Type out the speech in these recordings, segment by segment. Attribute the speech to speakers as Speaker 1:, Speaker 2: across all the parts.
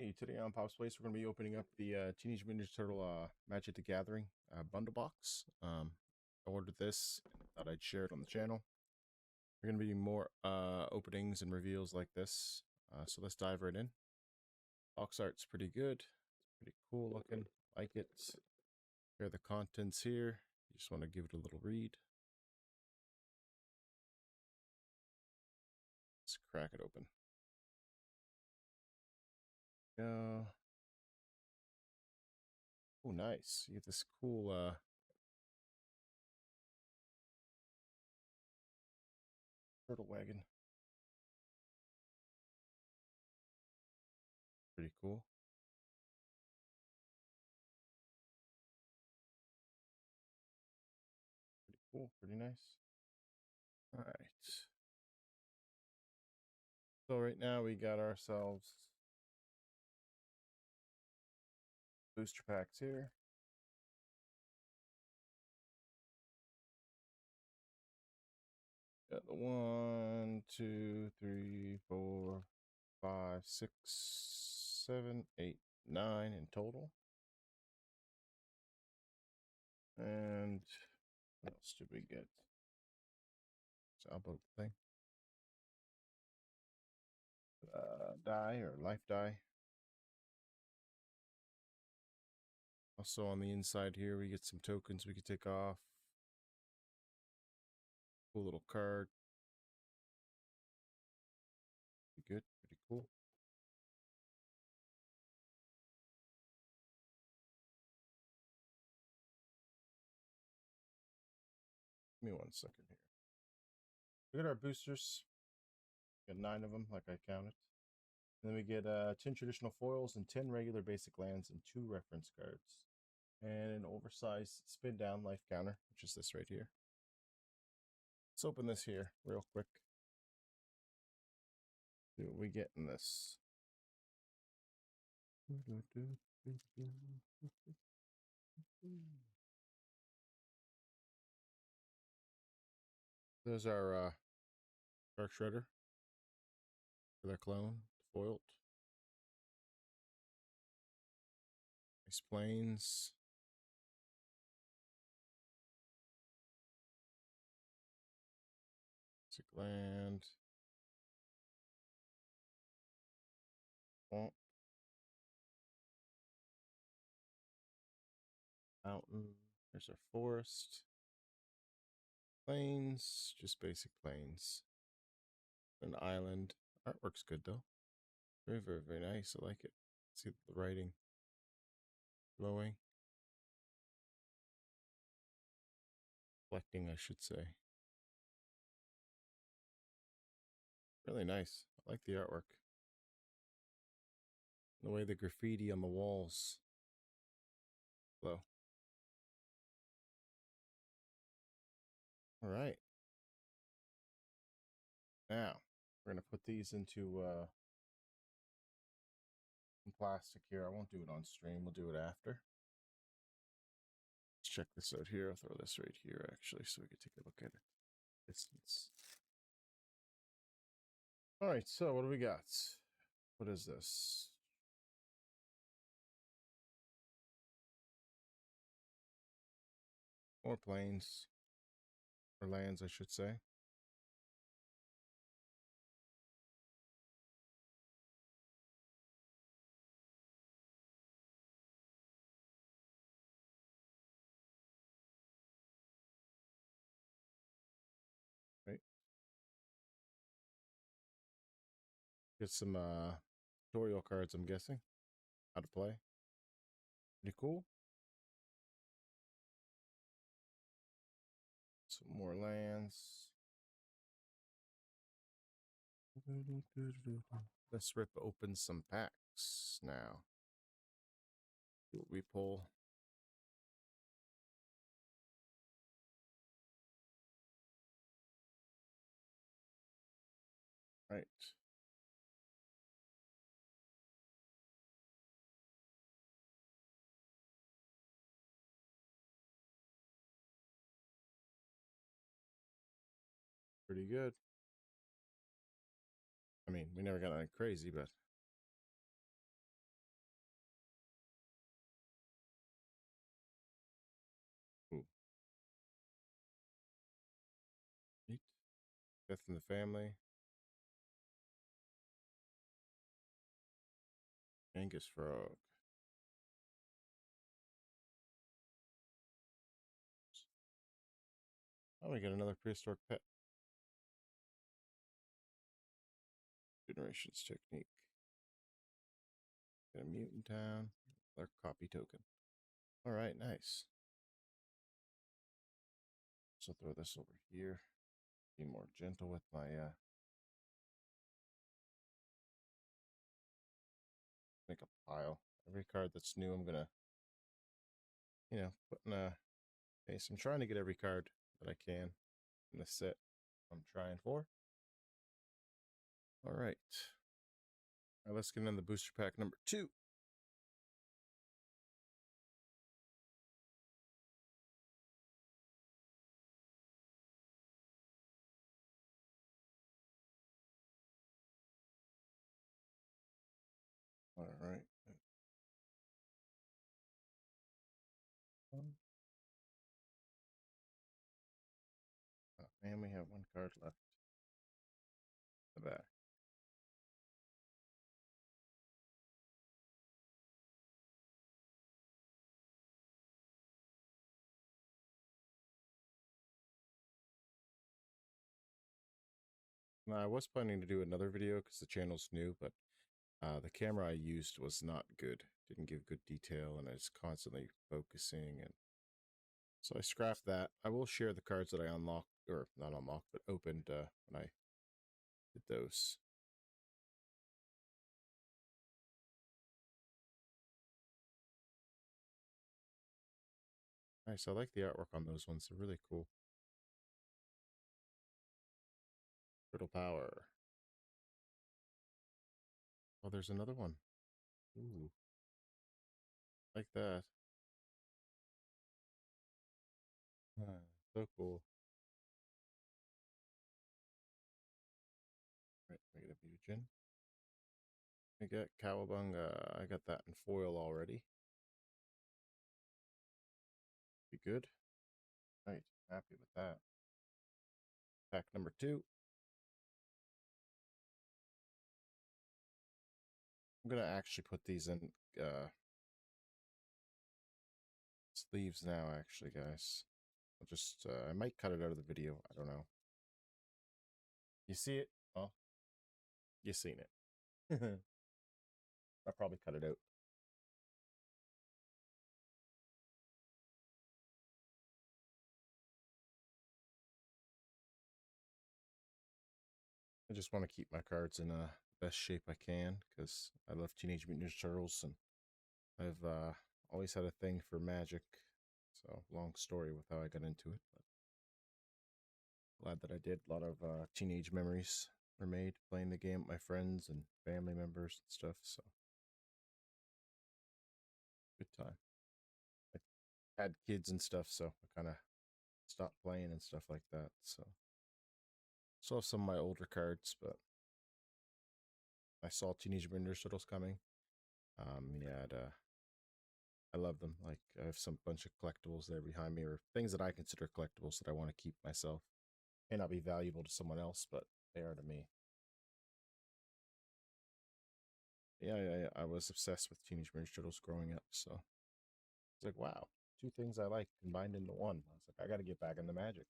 Speaker 1: Hey, today on Pop's Place, we're going to be opening up the Teenage Mutant Ninja Turtle Magic the Gathering bundle box. I ordered this and thought I'd share it on the channel. There are going to be more openings and reveals like this, so let's dive right in. Box art's pretty good, pretty cool looking, like it. Here are the contents here. You just want to give it a little read. Let's crack it open. Oh, nice. You get this cool turtle wagon. Pretty cool. Pretty cool. Pretty nice. All right. So right now we got ourselves booster packs here. Got the 1, 2, 3, 4, 5, 6, 7, 8, 9 in total. And what else did we get? Salvo thing. Die or life die. Also on the inside here, we get some tokens we could take off. Cool little card. Pretty good, pretty cool. Give me 1 second here. We got our boosters. Got 9 of them, like I counted. And then we get 10 traditional foils and 10 regular basic lands and 2 reference cards. And an oversized spin down life counter, which is this right here. Let's open this here real quick. See what we get in this. There's our Dark Shredder for their clone, foiled. Nice planes. Basic land. Swamp. Mountain. There's our forest. Plains. Just basic plains. An island. Artwork's good though. Very, very, very nice. I like it. See the writing. Flowing. Reflecting, I should say. Really nice. I like the artwork. The way the graffiti on the walls glow. All right. Now, we're going to put these into some plastic here. I won't do it on stream. We'll do it after. Let's check this out here. I'll throw this right here, actually, so we can take a look at it. Distance. All right, so what do we got? What is this? More planes. Or lands, I should say. Right. Get some tutorial cards, I'm guessing. How to play. Pretty cool. Some more lands. Let's rip open some packs now. See what we pull. Right. Pretty good. I mean, we never got anything crazy, but Fifth in the family. Angus Frog. Oh, we got another prehistoric pet. Generations technique. Got a mutant town. Our copy token. All right, nice. So throw this over here. Be more gentle with my make a pile. Every card that's new, I'm gonna, put in a case. I'm trying to get every card that I can in the set. I'm trying for. All right. All right, let's get in the booster pack number 2. All right. Oh, man, we have one card left. The back. Now, I was planning to do another video because the channel's new, but the camera I used was not good. Didn't give good detail, and I was constantly focusing, and so I scrapped that. I will share the cards that I unlocked, or not unlocked, but opened when I did those. Nice, I like the artwork on those ones. They're really cool. Turtle Power. Oh, there's another one. Ooh, like that. So cool. Right, we got a Bujin. I got Cowabunga. I got that in foil already. Be good. Right, happy with that. Pack number 2. I'm gonna actually put these in sleeves now, actually, guys. I'll just I might cut it out of the video. I don't know. You see it? Oh, you seen it. I'll probably cut it out. I just want to keep my cards in best shape I can because I love Teenage Mutant Ninja Turtles, and I've always had a thing for Magic. So long story with how I got into it, but glad that I did. A lot of teenage memories were made playing the game with my friends and family members and stuff. So good time. I had kids and stuff, so I kind of stopped playing and stuff like that. So still have some of my older cards, but I saw Teenage Mutant Ninja Turtles coming. Yeah, I love them. Like I have some bunch of collectibles there behind me, or things that I consider collectibles that I want to keep myself. May not be valuable to someone else, but they are to me. Yeah, I was obsessed with Teenage Mutant Ninja Turtles growing up, so it's like, wow, 2 things I like combined into one. I was like, I got to get back into Magic.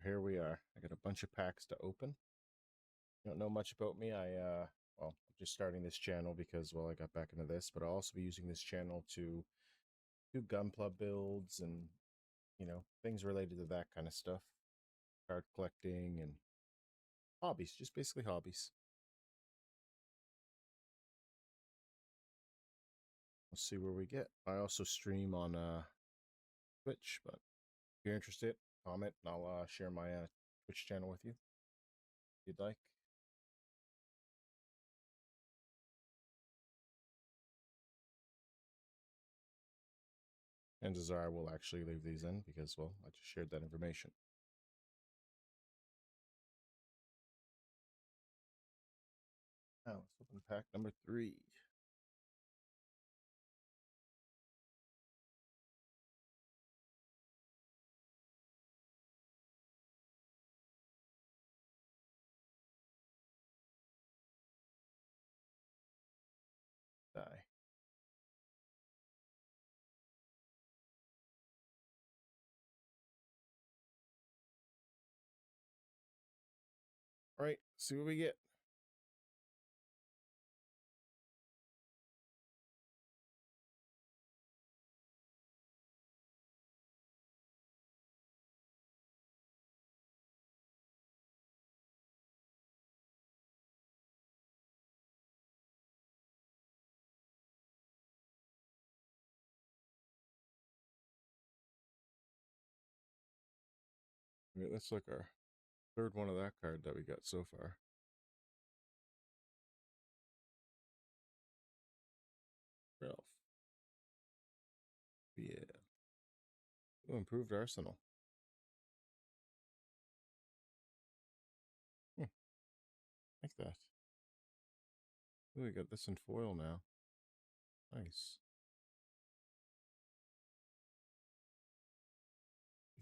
Speaker 1: Here we are. I got a bunch of packs to open. You don't know much about me. I'm just starting this channel because, well, I got back into this, but I'll also be using this channel to do Gunpla builds and, things related to that kind of stuff. Card collecting and hobbies, just basically hobbies. We'll see where we get. I also stream on Twitch, but if you're interested, comment and I'll share my Twitch channel with you if you'd like. And Desire will actually leave these in because, well, I just shared that information. Now let's open pack number 3. All right, see what we get. I mean, that's like our third one of that card that we got so far. Ralph. Yeah. Ooh, improved arsenal. Like that. Ooh, we got this in foil now. Nice.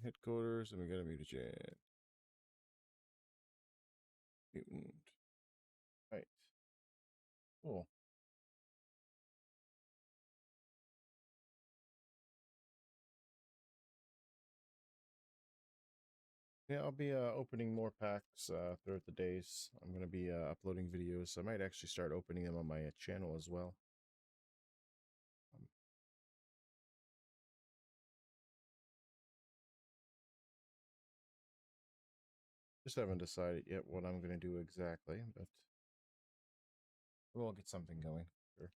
Speaker 1: Headquarters, and we got a mutagen. Mutant. Right. Cool. Yeah, I'll be opening more packs throughout the days. I'm going to be uploading videos. I might actually start opening them on my channel as well. Um, just haven't decided yet what I'm going to do exactly, but we'll get something going. Sure.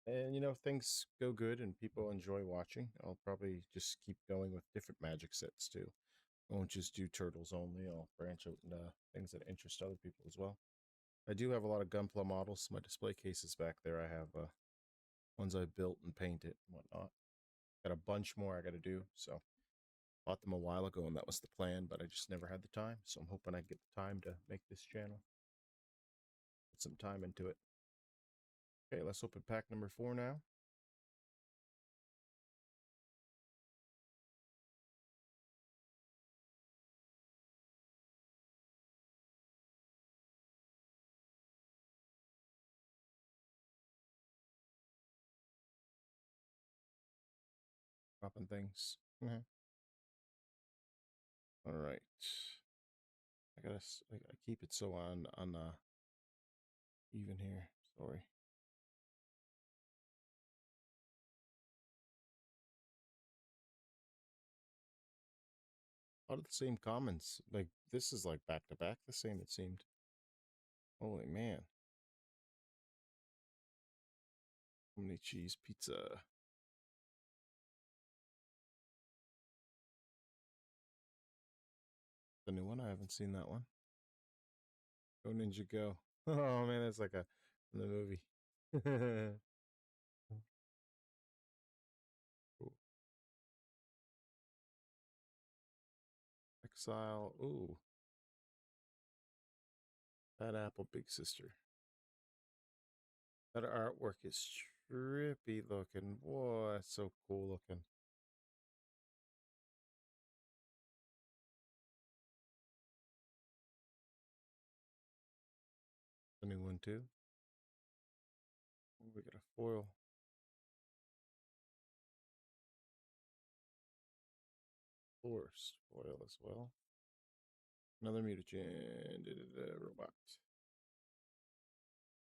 Speaker 1: And you know, if things go good and people enjoy watching, I'll probably just keep going with different magic sets too. I won't just do turtles only. I'll branch out into things that interest other people as well. I do have a lot of Gunpla models. My display cases back there, I have ones I built and painted and whatnot. Got a bunch more I got to do. So bought them a while ago, and that was the plan, but I just never had the time. So I'm hoping I get the time to make this channel. Put some time into it. Okay, let's open pack number 4 now. Dropping things. All right. I keep it so on even here. Sorry. A lot of the same comments. Like this is like back to back the same, it seemed. Holy man. How many cheese pizza? The new one? I haven't seen that one. Go Ninja Go. Oh man, that's like a in the movie. Cool. Exile. Ooh. That apple big sister. That artwork is trippy looking. Whoa, that's so cool looking. The new one too. Ooh, we got a foil. Force foil as well. Another mutagen. Robot.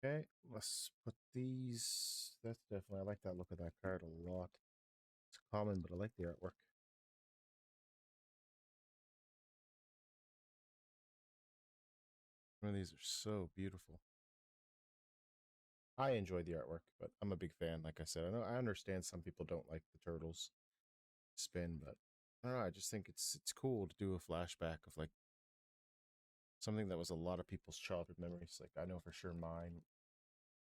Speaker 1: Okay, let's put these. That's definitely, I like that look of that card a lot. It's common, but I like the artwork. Some of these are so beautiful. I enjoy the artwork, but I'm a big fan. Like I said, I understand some people don't like the turtles spin, but I don't know. I just think it's cool to do a flashback of like something that was a lot of people's childhood memories. Like I know for sure mine,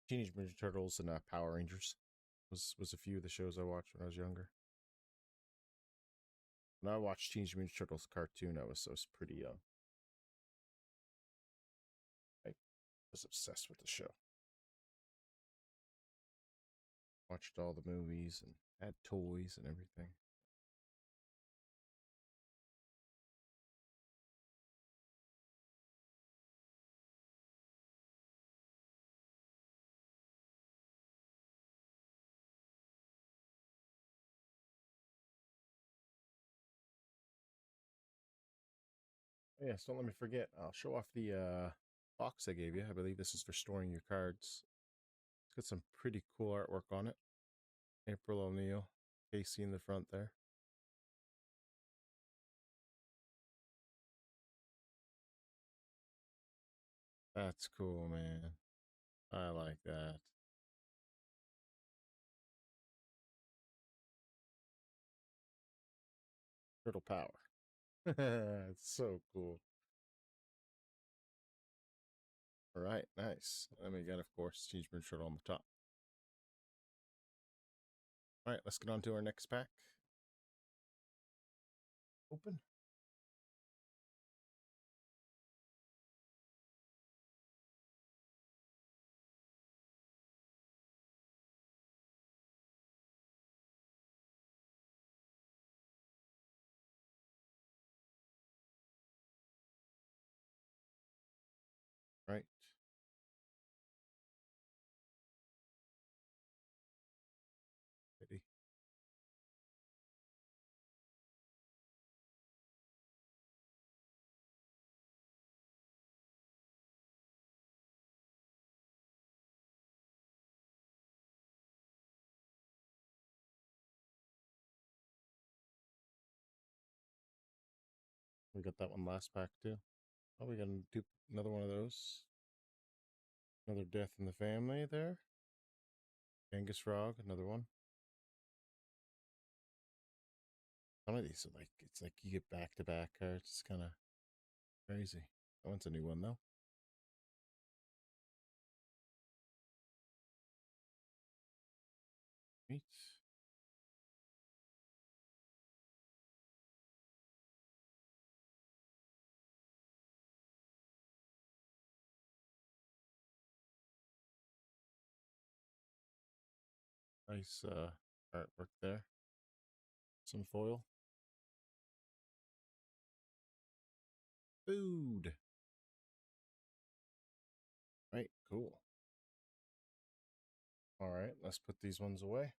Speaker 1: Teenage Mutant Ninja Turtles and Power Rangers was a few of the shows I watched when I was younger. When I watched Teenage Mutant Ninja Turtles cartoon, I was pretty young. I was obsessed with the show. Watched all the movies and had toys and everything. Oh, yes, don't let me forget. I'll show off the box I gave you. I believe this is for storing your cards. It's got some pretty cool artwork on it. April O'Neil, Casey in the front there. That's cool, man. I like that. Turtle Power. It's so cool. All right, nice. Then we got, of course, Teenage Mutant Turtle on the top. All right, let's get on to our next pack. Open. Right. Ready. We got that one last pack too. Oh, we got another one of those. Another death in the family there. Angus Frog, another one. Some of these are like, it's like you get back-to-back cards. It's kind of crazy. That one's a new one though. Neat. Nice artwork there. Some foil. Food. Right, cool. All right, let's put these ones away.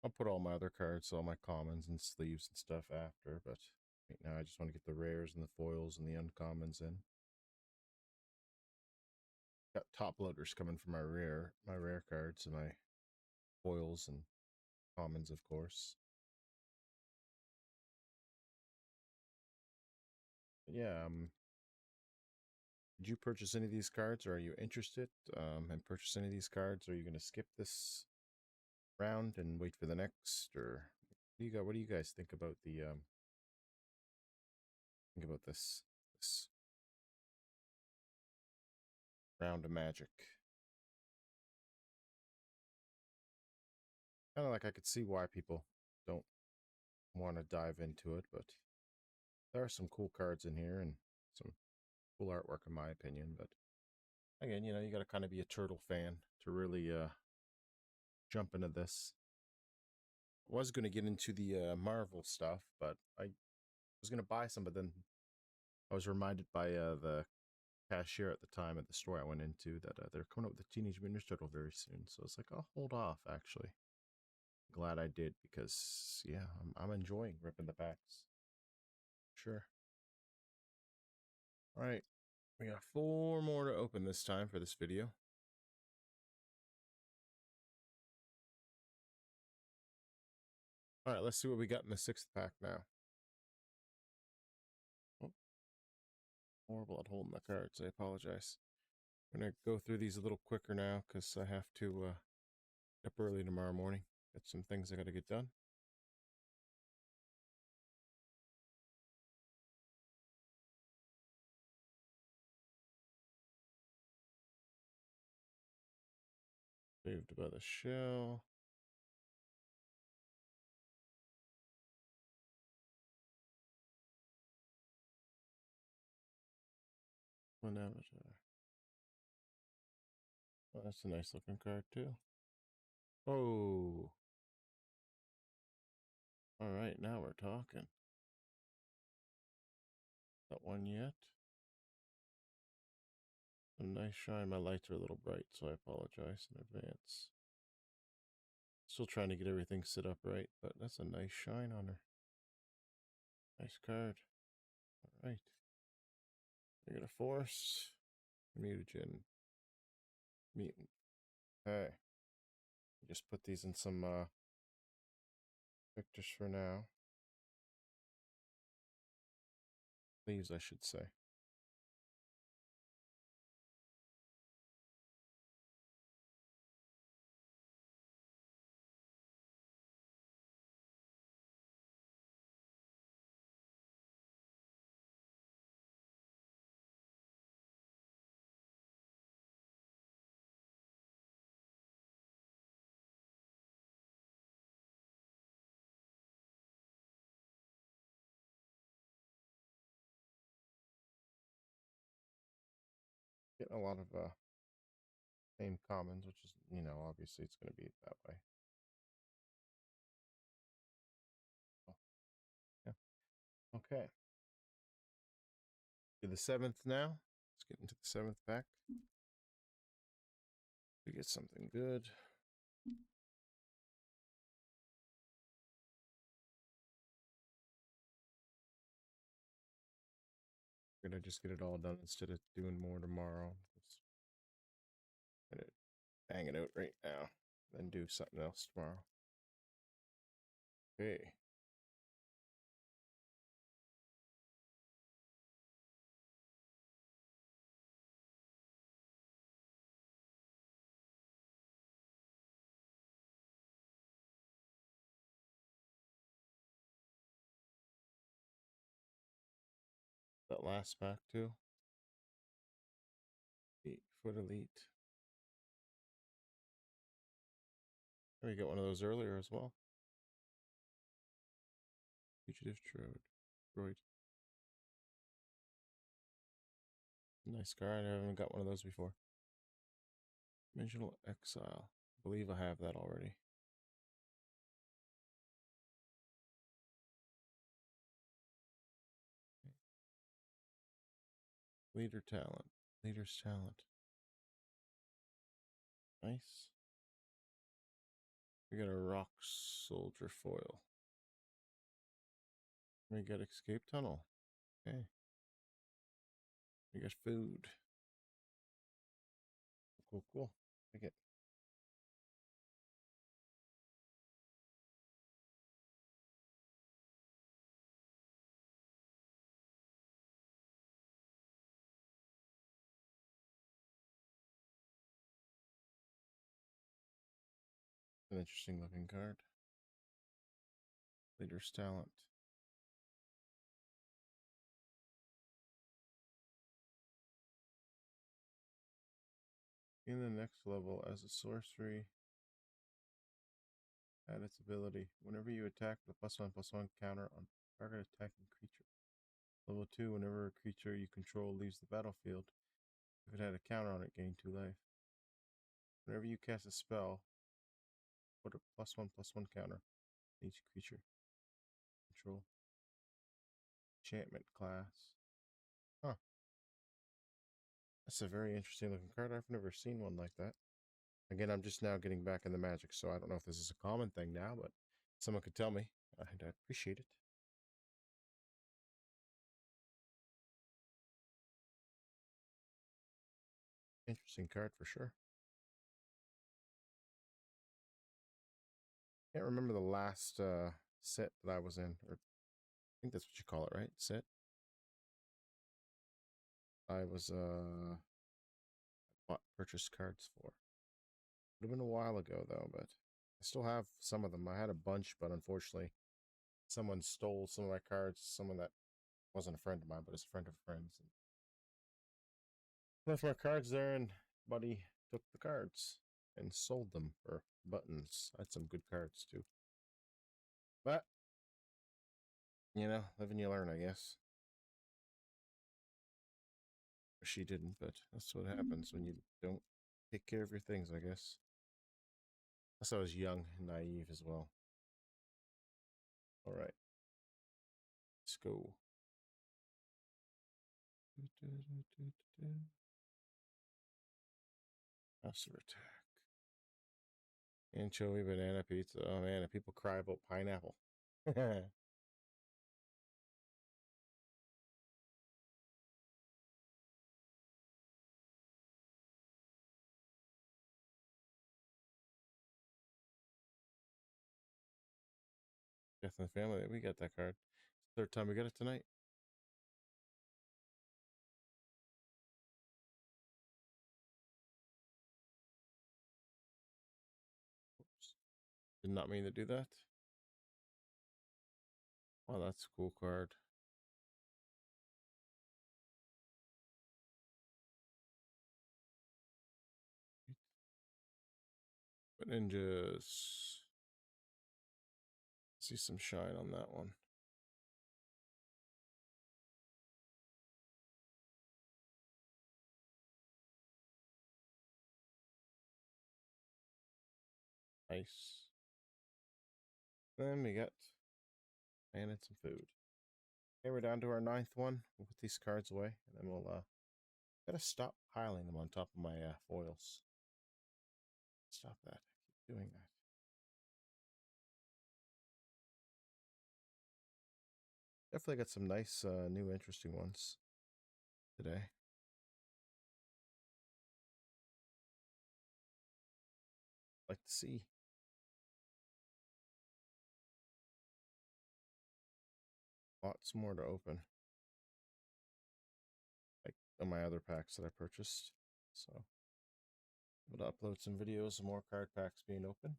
Speaker 1: I'll put all my other cards, all my commons and sleeves and stuff after, but right now I just want to get the rares and the foils and the uncommons in. Got top loaders coming from my rare cards and my foils and commons, of course. But yeah, did you purchase any of these cards, or are you interested in purchasing any of these cards? Or are you going to skip this round and wait for the next, or what do you guys think about the this round of Magic? Kind of like I could see why people don't want to dive into it, but there are some cool cards in here and some cool artwork in my opinion. But again, you know, you got to kind of be a Turtle fan to really jump into this. I was going to get into the Marvel stuff, but I was going to buy some, but then I was reminded by the cashier at the time at the store I went into that they're coming up with the Teenage Mutant Ninja Turtle very soon. So it's like, I'll hold off, actually. Glad I did, because, yeah, I'm enjoying ripping the packs. Sure. All right. We got 4 more to open this time for this video. All right, let's see what we got in the 6th pack now. Oh, horrible at holding the cards. I apologize. I'm going to go through these a little quicker now because I have to get up early tomorrow morning. Got some things I got to get done. Saved by the shell. One avatar. Oh, that's a nice looking card too. Oh. All right, now we're talking. That one yet? A nice shine. My lights are a little bright, so I apologize in advance. Still trying to get everything set up right, but that's a nice shine on her. Nice card. All right. I got a force. Mutagen. Mutant. Okay. Just put these in some pictures for now. Leaves, I should say. Getting a lot of same commons, which is, obviously it's going to be that way. Oh, yeah. Okay. To the 7th now. Let's get into the 7th pack. We get something good. I'm gonna just get it all done instead of doing more tomorrow. Just gonna bang it out right now, then do something else tomorrow. Okay. That last pack too. 8-foot elite. We got one of those earlier as well. Fugitive Droid. Nice card. I haven't got one of those before. Dimensional Exile. I believe I have that already. Leader's talent. Nice. We got a rock soldier foil. We got escape tunnel. Okay. We got food. Cool. Take it. An interesting looking card. Leader's talent. In the next level, as a sorcery, add its ability. Whenever you attack with a +1/+1 counter on target attacking creature. Level 2, whenever a creature you control leaves the battlefield, if it had a counter on it, gain 2 life. Whenever you cast a spell, put a +1/+1 counter on each creature. Control. Enchantment class. Huh. That's a very interesting looking card. I've never seen one like that. Again, I'm just now getting back in the Magic, so I don't know if this is a common thing now, but someone could tell me. I'd appreciate it. Interesting card for sure. Can't remember the last set that I was in, or I think that's what you call it, right? Set. I was purchased cards for. Would have been a while ago though, but I still have some of them. I had a bunch, but unfortunately, someone stole some of my cards. Someone that wasn't a friend of mine, but is a friend of friends. And left my cards there, and buddy took the cards and sold them for buttons. I had some good cards too. But, live and you learn, I guess. She didn't, but that's what happens when you don't take care of your things, I guess. Plus, I was young and naive as well. All right. Let's go. Master attack. Anchovy banana pizza. Oh man, and people cry about pineapple. Death in the Family. We got that card. Third time we got it tonight. Oops. Did not mean to do that. Oh, that's a cool card. But ninjas. See some shine on that one. Nice. Then we got and some food. Okay, we're down to our 9th one. We'll put these cards away, and then we'll gotta stop piling them on top of my foils. Stop that. I keep doing that. Definitely got some nice new interesting ones today. Like to see. Lots more to open. Like on my other packs that I purchased. So I'm gonna upload some videos of more card packs being open.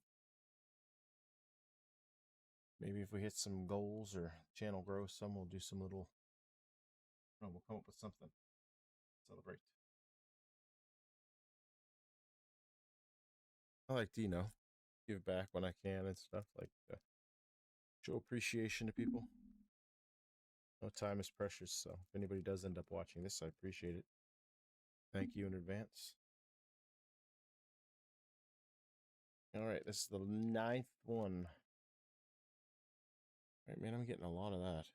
Speaker 1: Maybe if we hit some goals or channel grows some, we'll do some little, we'll come up with something. Celebrate. I like to, give back when I can and stuff, like show appreciation to people. No time is precious, so if anybody does end up watching this, I appreciate it. Thank you in advance. All right, this is the 9th one. All right, man, I'm getting a lot of that.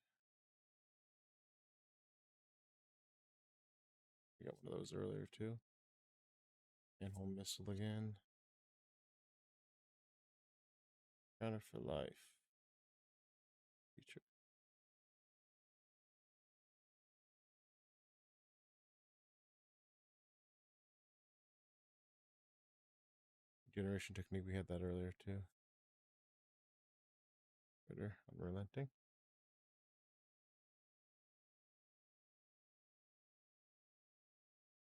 Speaker 1: We got one of those earlier too. And home missile again. Counter for life. Feature. Generation technique, we had that earlier too. Ritter, unrelenting.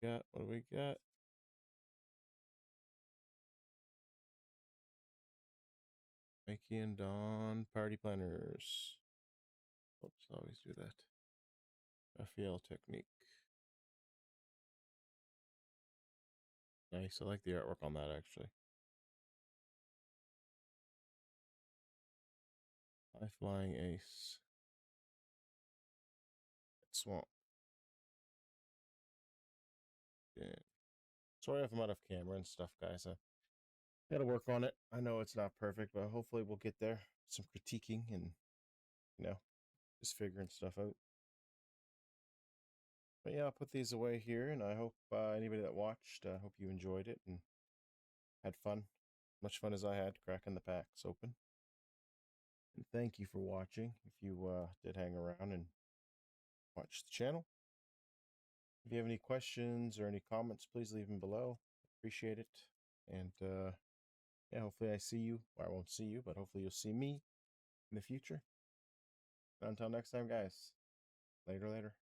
Speaker 1: What do we got? Mikey and Dawn, party planners. Oops, always do that. Raphael technique. Nice, I like the artwork on that actually. High flying ace. Swamp. Yeah. Sorry if I'm out of camera and stuff, guys. I gotta work on it. I know it's not perfect, but hopefully we'll get there. Some critiquing and, just figuring stuff out. But yeah, I'll put these away here, and I hope anybody that watched, I hope you enjoyed it and had fun. Much fun as I had cracking the packs open. And thank you for watching. If you did hang around and watch the channel. If you have any questions or any comments, please leave them below. Appreciate it. And yeah, hopefully I see you. Well, I won't see you, but hopefully you'll see me in the future. Until next time, guys. Later, later.